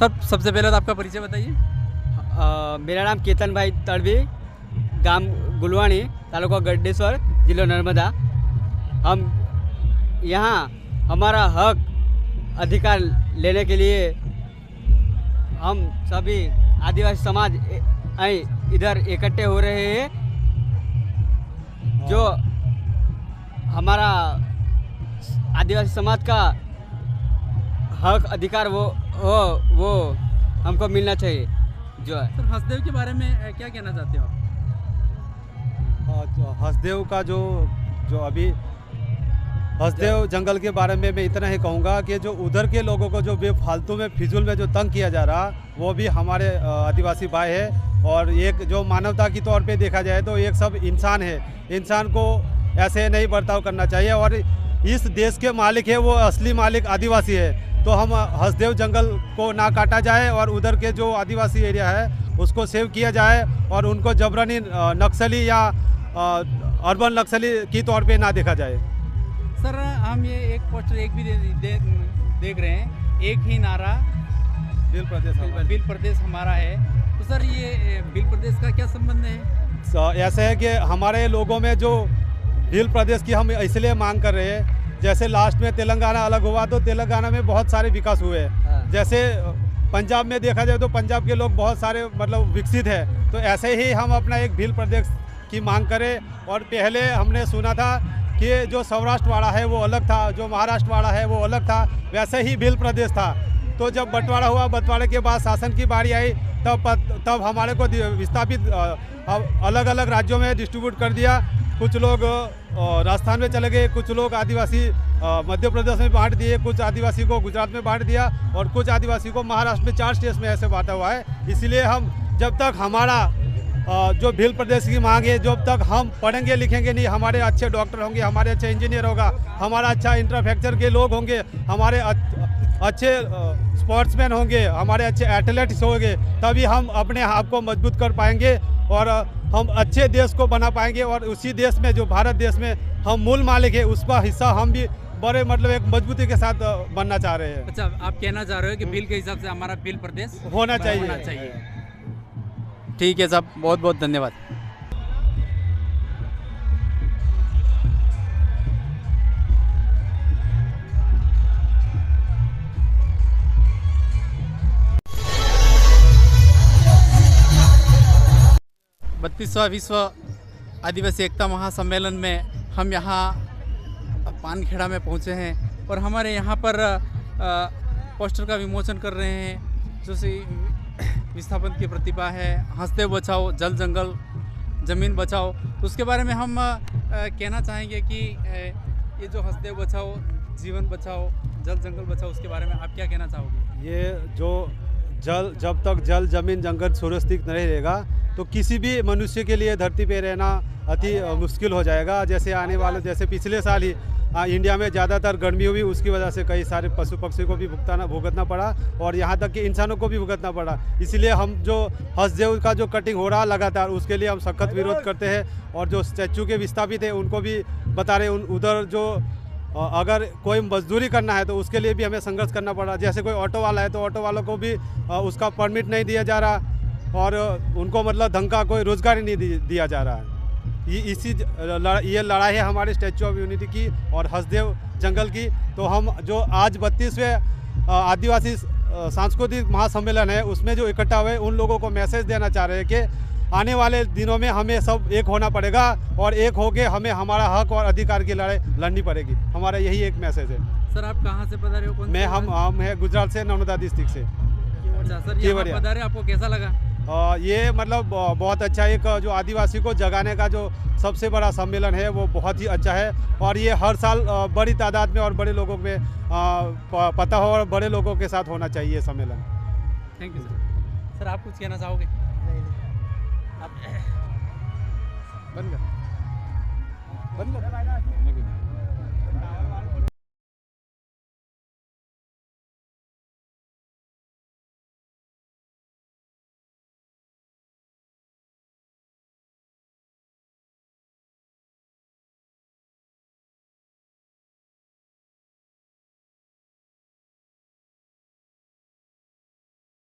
Sir सबसे पहले तो आपका परिचय बताइए। मेरा नाम केतन भाई तड़वी, गांव गुलवानी, तालुका गड्डेश्वर, जिला नर्मदा। हम यहाँ हमारा हक अधिकार लेने के लिए हम सभी आदिवासी समाज इधर इकट्ठे हो रहे हैं। जो हमारा आदिवासी समाज का हक अधिकार वो हमको मिलना चाहिए। जो है सर हसदेव के बारे में क्या कहना चाहते हो आप? हसदेव का जो अभी हसदेव जंगल के बारे में मैं इतना ही कहूँगा कि जो उधर के लोगों को जो बेफालतू में फिजूल में जो तंग किया जा रहा, वो भी हमारे आदिवासी भाई है। और एक जो मानवता की तौर पे देखा जाए तो एक सब इंसान है, इंसान को ऐसे नहीं बर्ताव करना चाहिए। और इस देश के मालिक है वो असली मालिक आदिवासी है, तो हम हसदेव जंगल को ना काटा जाए और उधर के जो आदिवासी एरिया है उसको सेव किया जाए और उनको जबरनी नक्सली या अर्बन नक्सली की तौर पे ना देखा जाए। सर हम ये एक पोस्टर एक भी देख रहे हैं, एक ही नारा भील प्रदेश हमारा है। तो सर ये भील प्रदेश का क्या संबंध है? ऐसा है कि हमारे लोगों में जो भील प्रदेश की हम इसलिए मांग कर रहे हैं, जैसे लास्ट में तेलंगाना अलग हुआ तो तेलंगाना में बहुत सारे विकास हुए। जैसे पंजाब में देखा जाए तो पंजाब के लोग बहुत सारे मतलब विकसित है, तो ऐसे ही हम अपना एक भील प्रदेश की मांग करें। और पहले हमने सुना था कि जो सौराष्ट्र वाला है वो अलग था, जो महाराष्ट्र वाला है वो अलग था, वैसे ही भील प्रदेश था। तो जब बंटवारा हुआ, बंटवारे के बाद शासन की बारी आई, तब हमारे को विस्थापित अलग अलग राज्यों में डिस्ट्रीब्यूट कर दिया। कुछ लोग राजस्थान में चले गए, कुछ लोग आदिवासी मध्य प्रदेश में बांट दिए, कुछ आदिवासी को गुजरात में बांट दिया और कुछ आदिवासी को महाराष्ट्र में 4 स्टेट्स में ऐसे बांटा हुआ है। इसलिए हम जब तक हमारा जो भील प्रदेश की मांग है, जब तक हम पढ़ेंगे लिखेंगे नहीं, हमारे अच्छे डॉक्टर होंगे, हमारे अच्छे इंजीनियर होगा, हमारा अच्छा इंफ्रास्ट्रक्चर के लोग होंगे, हमारे अच्छे स्पोर्ट्समैन होंगे, हमारे अच्छे एथलीट्स होंगे, तभी हम अपने आप को मजबूत कर पाएंगे और हम अच्छे देश को बना पाएंगे। और उसी देश में जो भारत देश में हम मूल मालिक है, उसका हिस्सा हम भी बड़े मतलब एक मजबूती के साथ बनना चाह रहे हैं। अच्छा, आप कहना चाह रहे हो कि भील के हिसाब से हमारा भील प्रदेश होना चाहिए। ठीक है साहब, बहुत बहुत धन्यवाद। बत्तीसवां विश्व आदिवासी एकता महासम्मेलन में हम यहाँ पानखेड़ा में पहुँचे हैं और हमारे यहाँ पर पोस्टर का विमोचन कर रहे हैं, जो विस्थापन की प्रतिभा है हसदेव बचाओ, जल जंगल ज़मीन बचाओ। तो उसके बारे में हम कहना चाहेंगे कि ये जो हसदेव बचाओ, जीवन बचाओ, जल जंगल बचाओ, उसके बारे में आप क्या कहना चाहोगे? ये जो जब तक जल जमीन जंगल सुरक्षित नहीं रहेगा तो किसी भी मनुष्य के लिए धरती पे रहना अति मुश्किल हो जाएगा। जैसे आने वाले जैसे पिछले साल ही इंडिया में ज़्यादातर गर्मी हुई, उसकी वजह से कई सारे पशु पक्षी को भी भुगतना पड़ा और यहाँ तक कि इंसानों को भी भुगतना पड़ा। इसलिए हम जो हसदेव का जो कटिंग हो रहा लगातार, उसके लिए हम सख्त विरोध करते हैं। और जो स्टैचू के विस्थापित है उनको भी बता रहे उधर जो अगर कोई मजदूरी करना है तो उसके लिए भी हमें संघर्ष करना पड़ा। जैसे कोई ऑटो वाला है तो ऑटो वालों को भी उसका परमिट नहीं दिया जा रहा और उनको मतलब ढंग का कोई रोजगार नहीं दिया जा रहा है। ये लड़ाई है हमारे स्टैचू ऑफ यूनिटी की और हसदेव जंगल की। तो हम जो आज 32वें आदिवासी सांस्कृतिक महासम्मेलन है उसमें जो इकट्ठा हुए उन लोगों को मैसेज देना चाह रहे हैं कि आने वाले दिनों में हमें सब एक होना पड़ेगा और एक होके हमें हमारा हक और अधिकार की लड़ाई लड़नी पड़ेगी। हमारा यही एक मैसेज है। सर आप कहाँ से पधारे हो? मैं हम है गुजरात से, नर्मदा डिस्ट्रिक्ट से। अच्छा सर, ये पधारे, आपको कैसा लगा? ये मतलब बहुत अच्छा, एक जो आदिवासी को जगाने का जो सबसे बड़ा सम्मेलन है वो बहुत ही अच्छा है और ये हर साल बड़ी तादाद में और बड़े लोगों में पता हो और बड़े लोगों के साथ होना चाहिए सम्मेलन। Thank you sir. सर आप कुछ कहना चाहोगे? नहीं। आप बंद कर।